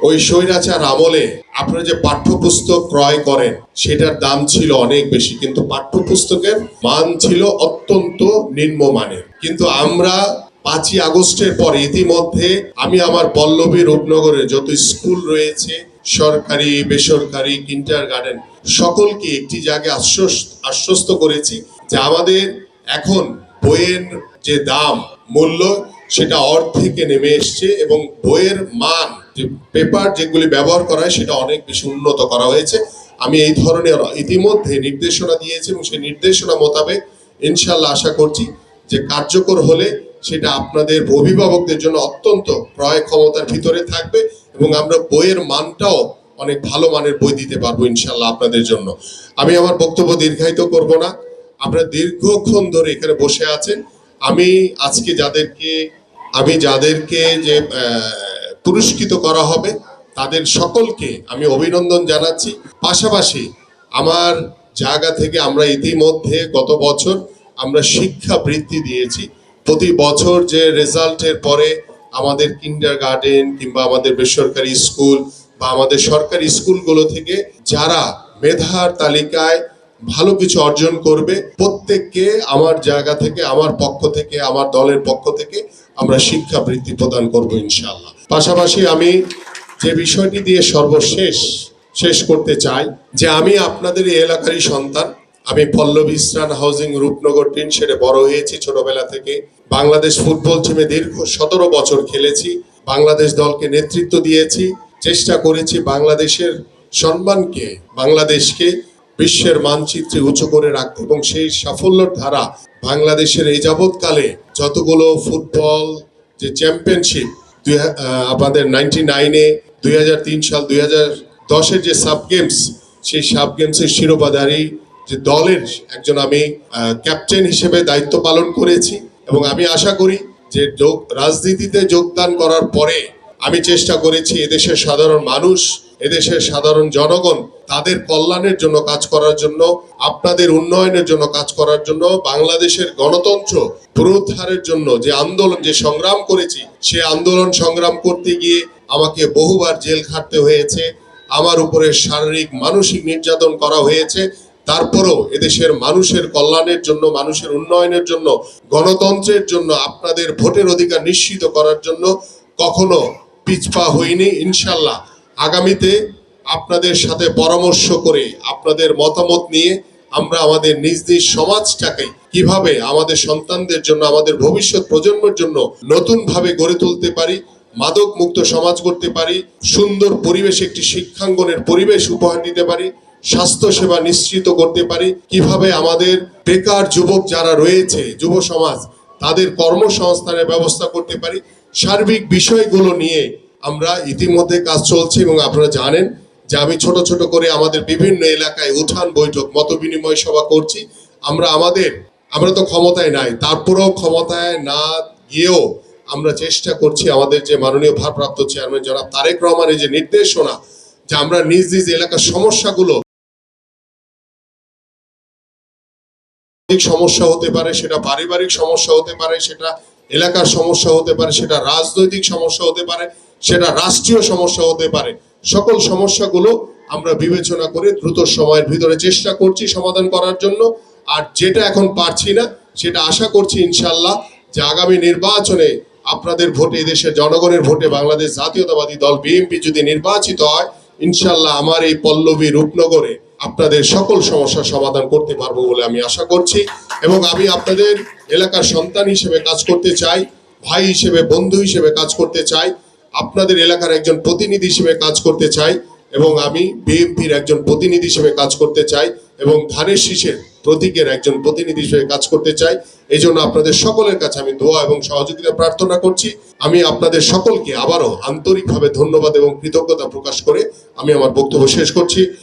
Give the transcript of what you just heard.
ওই স্বৈরাচার আমলে আপনারা যে পাঠ্যপুস্তক ক্রয় করেন সেটার দাম ছিল অনেক বেশি, কিন্তু পাঠ্যপুস্তকের মান ছিল অত্যন্ত নিম্নমানের। কিন্তু আমরা 5ই আগস্টের পরে ইতিমধ্যে আমি আমার পল্লবী রূপনগরে যত স্কুল রয়েছে, সরকারি বেসরকারি কিন্ডার গার্ডেন, সকলকে একটি জায়গায় আশ্বস্ত করেছি যে আমাদের এখন বইয়ের যে দাম মূল্য সেটা অর্ধেকে নেমে এসছে এবং বইয়ের মান, যে পেপার যেগুলি ব্যবহার করা হয় সেটা অনেক বেশি উন্নত করা হয়েছে। আমি এই ধরনের ইতিমধ্যে নির্দেশনা দিয়েছি এবং সেই নির্দেশনা মোতাবেক ইনশাল্লাহ আশা করছি যে কার্যকর হলে সেটা আপনাদের অভিভাবকদের জন্য অত্যন্ত ক্রয় ক্ষমতার ভিতরে থাকবে এবং আমরা বইয়ের মানটাও অনেক ভালো মানের বই দিতে পারবো ইনশাল্লাহ আপনাদের জন্য। আমি আমার বক্তব্য দীর্ঘায়িত করব না। আপনারা দীর্ঘক্ষণ ধরে এখানে বসে আছেন। আমি আজকে যাদেরকে যে পুরস্কৃত করা হবে তাদের সকলকে আমি অভিনন্দন জানাচ্ছি। পাশাপাশি আমার জায়গা থেকে আমরা ইতিমধ্যে গত বছর আমরা শিক্ষা বৃত্তি দিয়েছি। প্রতি বছর যে রেজাল্টের পরে আমাদের কিন্ডার গার্ডেন কিংবা আমাদের বেসরকারি স্কুল বা আমাদের সরকারি স্কুলগুলো থেকে যারা মেধার তালিকায় ভালো কিছু অর্জন করবে প্রত্যেককে আমার জায়গা থেকে, আমার পক্ষ থেকে, আমার দলের পক্ষ থেকে আমরা শিক্ষা বৃত্তি প্রদান করব ইনশাআল্লাহ। পাশাপাশি আমি যে বিষয়টি দিয়ে শেষ করতে চাই যে আমি আপনাদের এই এলাকারই সন্তান। আমি Pallabi eastern housing Rupnagar tin শেডে বড় হয়েছি। ছোটবেলা থেকে বাংলাদেশ ফুটবল টিমে দীর্ঘ 17 বছর খেলেছি, বাংলাদেশ দলকে নেতৃত্ব দিয়েছি, চেষ্টা করেছি বাংলাদেশের সম্মানকে, বাংলাদেশকে বিশ্বের মানচিত্রে উঁচু করে রাখতে এবং সেই সাফল্যের ধারা বাংলাদেশের এই যাবৎকালে যতগুলো ফুটবল যে চ্যাম্পিয়নশিপ আমাদের 99-এ, 2003 সাল, 2010-এর যে সাব গেমস, সেই সাব গেমসের শিরোপাধারী যে দলের একজন আমি ক্যাপ্টেন হিসেবে দায়িত্ব পালন করেছি এবং আমি আশা করি যে রাজনীতিতে যোগদান করার পরে আমি চেষ্টা করেছি এদেশের সাধারণ মানুষ, এদেশের সাধারণ জনগণ তাদের কল্যাণের জন্য কাজ করার জন্য, আপনাদের উন্নয়নের জন্য কাজ করার জন্য, বাংলাদেশের গণতন্ত্র পুনরুদ্ধারের জন্য যে আন্দোলন, যে সংগ্রাম করেছি, সে আন্দোলন সংগ্রাম করতে গিয়ে আমাকে বহুবার জেল খাটতে হয়েছে, আমার উপরে শারীরিক মানসিক নির্যাতন করা হয়েছে। তারপরও এদেশের মানুষের কল্যাণের জন্য, মানুষের উন্নয়নের জন্য, গণতন্ত্রের জন্য, আপনাদের ভোটের অধিকার নিশ্চিত করার জন্য কখনো পিছপা হইনি। ইনশাল্লাহ আগামীতে আপনাদের সাথে পরামর্শ করে, আপনাদের মতামত নিয়ে আমরা আমাদের নিজ নিজ সমাজটাকে কিভাবে আমাদের সন্তানদের জন্য, আমাদের ভবিষ্যৎ প্রজন্মের জন্য নতুন ভাবে গড়ে তুলতে পারি, মাদক মুক্ত সমাজ করতে পারি, সুন্দর পরিবেশ, একটি শিক্ষাঙ্গনের পরিবেশ উপহার দিতে পারি, স্বাস্থ্য সেবা নিশ্চিত করতে পারি, কিভাবে আমাদের বেকার যুবক যারা রয়েছে, যুব সমাজ, তাদের কর্মসংস্থানের ব্যবস্থা করতে পারি, সার্বিক বিষয়গুলো নিয়ে আমরা ইতিমধ্যে কাজ চলছে। এবং আপনারা জানেন যে আমি ছোট ছোট করে আমাদের বিভিন্ন এলাকায় উঠান বৈঠক, মত বিনিময় সভা করছি। আমরা তো ক্ষমতায় নাই, তারপরেও ক্ষমতায় না গিয়েও আমরা চেষ্টা করছি আমাদের যে মাননীয় ভারপ্রাপ্ত চেয়ারম্যান জনাব তারেক রহমানের যে নির্দেশনা, যে আমরা নিজ নিজ এলাকার সমস্যাগুলো, সমস্যা হতে পারে, সেটা পারিবারিক সমস্যা হতে পারে, সেটা এলাকার সমস্যা হতে পারে, সেটা রাজনৈতিক সমস্যা হতে পারে, সেটা রাষ্ট্রীয় সমস্যা হতে পারে, সকল সমস্যাগুলো আমরা বিবেচনা করে দ্রুত সময়ের ভিতরে চেষ্টা করছি সমাধান করার জন্য। আর যেটা এখন পারছি না, সেটা আশা করছি ইনশাল্লাহ যে আগামী নির্বাচনে আপনাদের ভোটে, দেশের জনগণের ভোটে বাংলাদেশ জাতীয়তাবাদী দল বিএনপি যদি নির্বাচিত হয়, ইনশাল্লাহ আমার এই পল্লবী রূপনগরে আপনাদের সকল সমস্যার সমাধান করতে পারবো বলে আমি আশা করছি। এবং আমি আপনাদের এলাকার সন্তান হিসেবে কাজ করতে চাই, ভাই হিসেবে, বন্ধু হিসেবে কাজ করতে চাই, আপনাদের এলাকার একজন প্রতিনিধি হিসেবে কাজ করতে চাই এবং আমি বিএনপির একজন প্রতিনিধি হিসেবে কাজ করতে চাই এবং ধানের শীষের প্রতীকের একজন প্রতিনিধি হিসেবে কাজ করতে চাই। এই জন্য আপনাদের সকলের কাছে আমি দোয়া এবং সহযোগিতা প্রার্থনা করছি। আমি আপনাদের সকলকে আবারও আন্তরিকভাবে ধন্যবাদ এবং কৃতজ্ঞতা প্রকাশ করে আমি আমার বক্তব্য শেষ করছি।